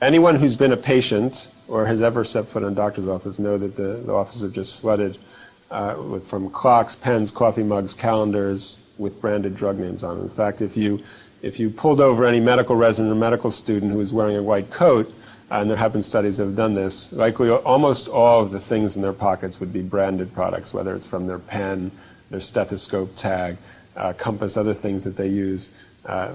Anyone who's been a patient or has ever set foot in a doctor's office know that the offices are just flooded from clocks, pens, coffee mugs, calendars with branded drug names on them. In fact, if you pulled over any medical resident or medical student who was wearing a white coat, and there have been studies that have done this, likely almost all of the things in their pockets would be branded products, whether it's from their pen, their stethoscope tag, compass, other things that they use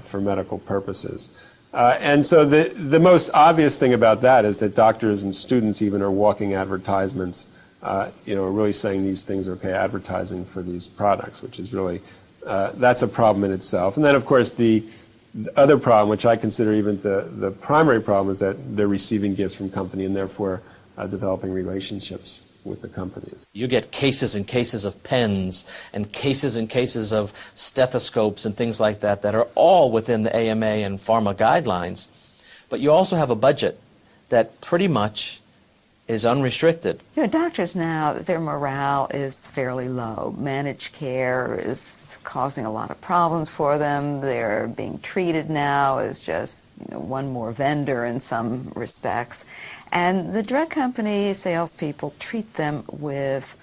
for medical purposes. And so the most obvious thing about that is that doctors and students even are walking advertisements, are really saying these things are okay, advertising for these products, which is really, that's a problem in itself. And then, of course, the other problem, which I consider even the primary problem, is that they're receiving gifts from company and therefore developing relationships with the companies. You get cases and cases of pens and cases of stethoscopes and things like that that are all within the AMA and pharma guidelines. But you also have a budget that pretty much is unrestricted. Doctors now, their morale is fairly low. Managed care is causing a lot of problems for them. They're being treated now as just one more vendor in some respects. And the drug company salespeople treat them with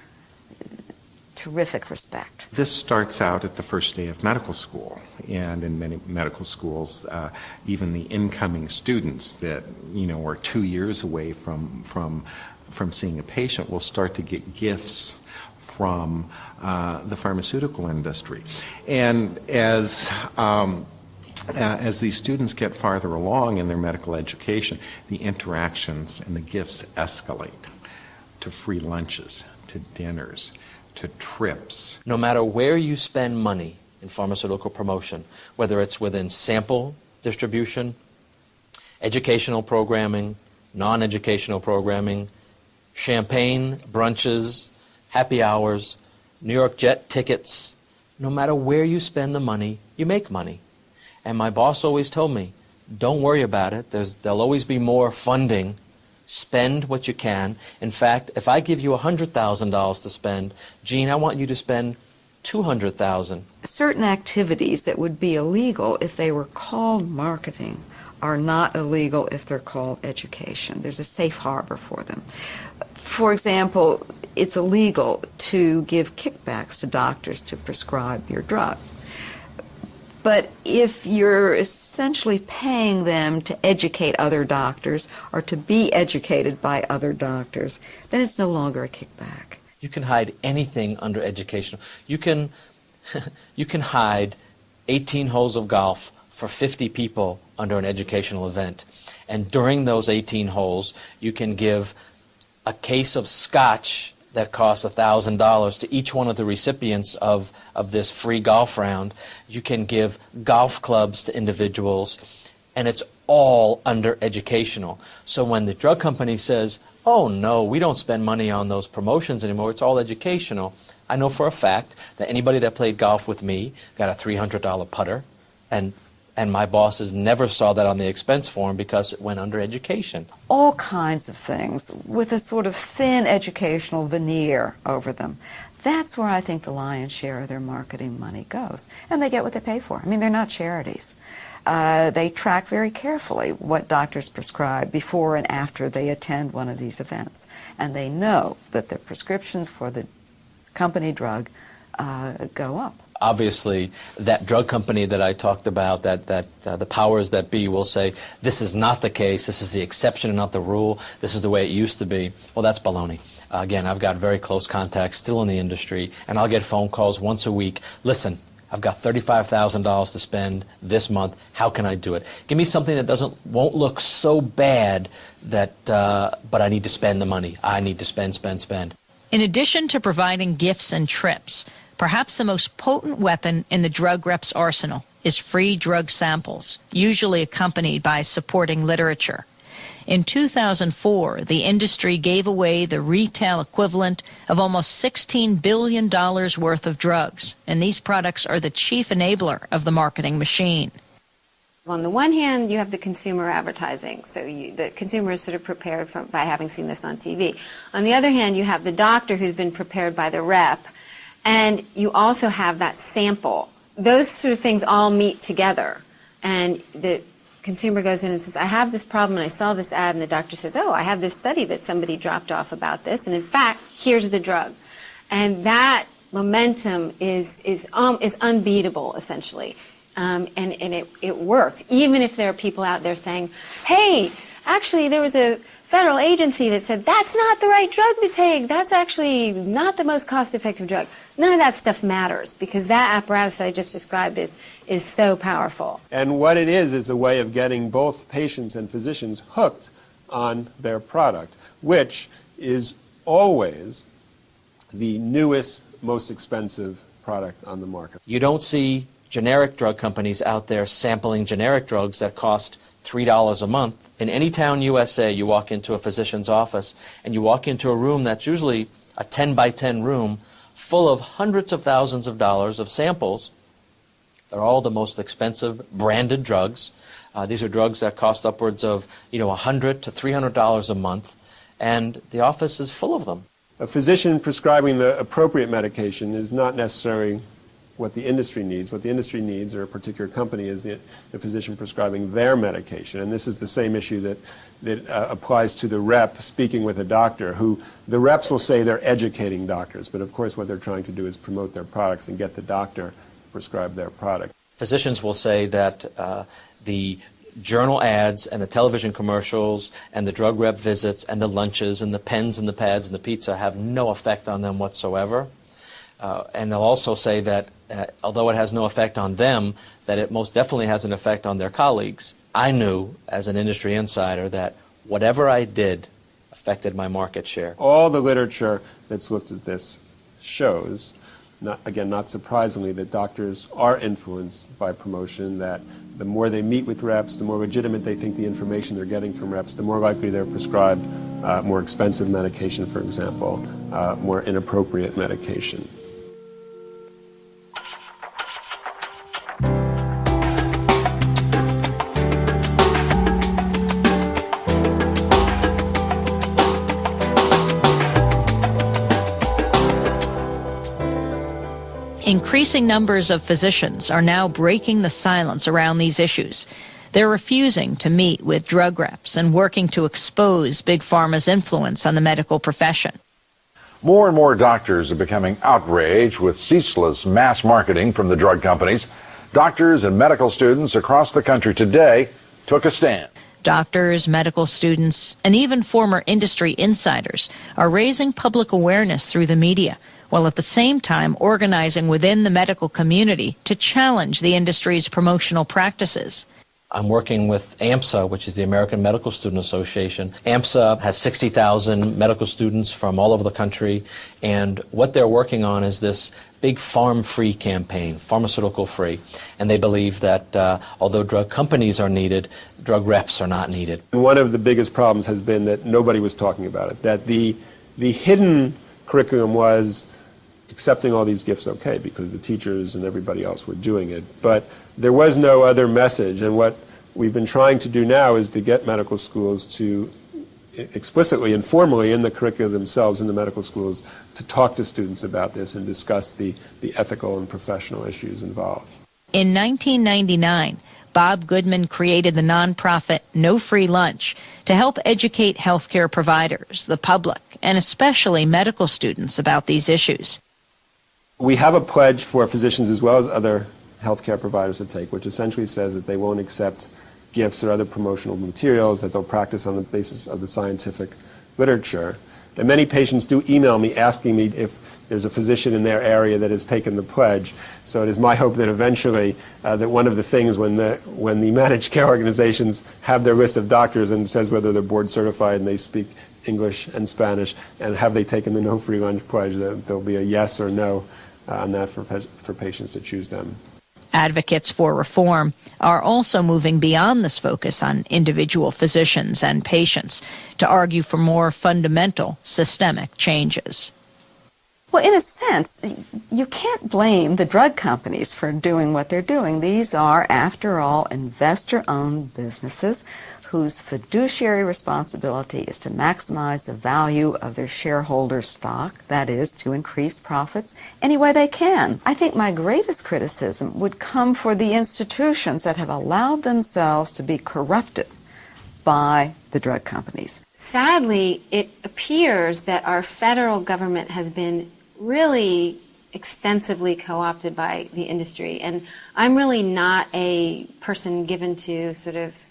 terrific respect. This starts out at the first day of medical school, and in many medical schools, even the incoming students that are 2 years away from seeing a patient will start to get gifts from the pharmaceutical industry. And as these students get farther along in their medical education, the interactions and the gifts escalate to free lunches, to dinners, to trips. No matter where you spend money in pharmaceutical promotion, whether it's within sample distribution, educational programming, non-educational programming, champagne, brunches, happy hours, New York Jet tickets, no matter where you spend the money, you make money. And my boss always told me, don't worry about it. There'll always be more funding. Spend what you can. In fact, if I give you $100,000 to spend, Gene, I want you to spend $200,000. Certain activities that would be illegal if they were called marketing are not illegal if they're called education. There's a safe harbor for them. For example, it's illegal to give kickbacks to doctors to prescribe your drug. But if you're essentially paying them to educate other doctors or to be educated by other doctors, then it's no longer a kickback. You can hide anything under educational. You can hide 18 holes of golf for 50 people under an educational event. And during those 18 holes, you can give a case of scotch that costs $1,000 to each one of the recipients of this free golf round. You can give golf clubs to individuals, and it's all under educational. So when the drug company says, oh no, we don't spend money on those promotions anymore, it's all educational, I know for a fact that anybody that played golf with me got a $300 putter, and my bosses never saw that on the expense form because it went under education. All kinds of things with a sort of thin educational veneer over them. That's where I think the lion's share of their marketing money goes. And they get what they pay for. I mean, they're not charities. They track very carefully what doctors prescribe before and after they attend one of these events. And they know that the prescriptions for the company drug go up. Obviously, that drug company that I talked about, that the powers that be will say, this is not the case, this is the exception and not the rule, this is the way it used to be. Well, that's baloney. Again, I've got very close contacts still in the industry, and I'll get phone calls once a week. Listen, I've got $35,000 to spend this month. How can I do it? Give me something that won't look so bad that, but I need to spend the money. I need to spend. In addition to providing gifts and trips, perhaps the most potent weapon in the drug rep's arsenal is free drug samples, usually accompanied by supporting literature. In 2004, the industry gave away the retail equivalent of almost $16 billion worth of drugs, and these products are the chief enabler of the marketing machine. On the one hand, you have the consumer advertising, so the consumer is sort of prepared by having seen this on TV. On the other hand, you have the doctor who's been prepared by the rep, and you also have that sample. Those sort of things all meet together, and the consumer goes in and says, I have this problem and I saw this ad, and the doctor says, oh, I have this study that somebody dropped off about this, and in fact, here's the drug. And that momentum is unbeatable, essentially. And it works, even if there are people out there saying, hey, actually there was a federal agency that said that's not the right drug to take, that's actually not the most cost-effective drug. None of that stuff matters, because that apparatus that I just described is so powerful. And what it is a way of getting both patients and physicians hooked on their product, which is always the newest, most expensive product on the market. You don't see generic drug companies out there sampling generic drugs that cost $3 a month. In any town USA, you walk into a physician's office and you walk into a room that's usually a 10 by 10 room full of hundreds of thousands of dollars of samples. They're all the most expensive branded drugs. These are drugs that cost upwards of $100 to $300 a month, and the office is full of them. A physician prescribing the appropriate medication is not necessarily what the industry needs. What the industry needs, or a particular company, is the physician prescribing their medication. And this is the same issue that applies to the rep speaking with a doctor, who the reps will say they're educating doctors, but of course what they're trying to do is promote their products and get the doctor to prescribe their product. Physicians will say that the journal ads and the television commercials and the drug rep visits and the lunches and the pens and the pads and the pizza have no effect on them whatsoever. And they'll also say that although it has no effect on them, that it most definitely has an effect on their colleagues. I knew, as an industry insider, that whatever I did affected my market share. All the literature that's looked at this shows, not surprisingly, that doctors are influenced by promotion, that the more they meet with reps, the more legitimate they think the information they're getting from reps, the more likely they're prescribed more expensive medication, for example, more inappropriate medication. Increasing numbers of physicians are now breaking the silence around these issues. They're refusing to meet with drug reps and working to expose Big Pharma's influence on the medical profession. More and more doctors are becoming outraged with ceaseless mass marketing from the drug companies. Doctors and medical students across the country today took a stand. Doctors, medical students, and even former industry insiders are raising public awareness through the media, while at the same time organizing within the medical community to challenge the industry's promotional practices. I'm working with AMSA, which is the American Medical Student Association. AMSA has 60,000 medical students from all over the country, and what they're working on is this big farm-free campaign, pharmaceutical-free. And they believe that although drug companies are needed, drug reps are not needed. One of the biggest problems has been that nobody was talking about it, that the hidden curriculum was accepting all these gifts okay because the teachers and everybody else were doing it. But there was no other message, and what we've been trying to do now is to get medical schools to explicitly and formally in the curricula themselves in the medical schools to talk to students about this and discuss the ethical and professional issues involved. In 1999, Bob Goodman created the nonprofit No Free Lunch to help educate healthcare providers, the public, and especially medical students about these issues. We have a pledge for physicians as well as other healthcare providers to take, which essentially says that they won't accept gifts or other promotional materials, that they'll practice on the basis of the scientific literature. And many patients do email me asking me if there's a physician in their area that has taken the pledge. So it is my hope that eventually that one of the things when the managed care organizations have their list of doctors and it says whether they're board certified and they speak English and Spanish and have they taken the No Free Lunch pledge, that there'll be a yes or no on that for patients to choose them. Advocates for reform are also moving beyond this focus on individual physicians and patients to argue for more fundamental systemic changes. Well, in a sense, you can't blame the drug companies for doing what they're doing. These are, after all, investor-owned businesses whose fiduciary responsibility is to maximize the value of their shareholders' stock, that is, to increase profits any way they can. I think my greatest criticism would come for the institutions that have allowed themselves to be corrupted by the drug companies. Sadly, it appears that our federal government has been really extensively co-opted by the industry. And I'm really not a person given to sort of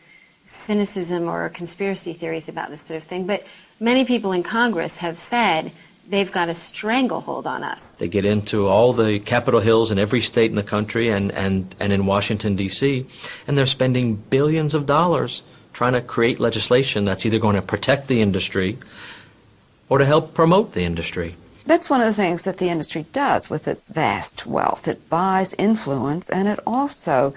cynicism or conspiracy theories about this sort of thing, but many people in Congress have said they've got a stranglehold on us. They get into all the Capitol Hills in every state in the country and in Washington, D.C., and they're spending billions of dollars trying to create legislation that's either going to protect the industry or to help promote the industry. That's one of the things that the industry does with its vast wealth. It buys influence, and it also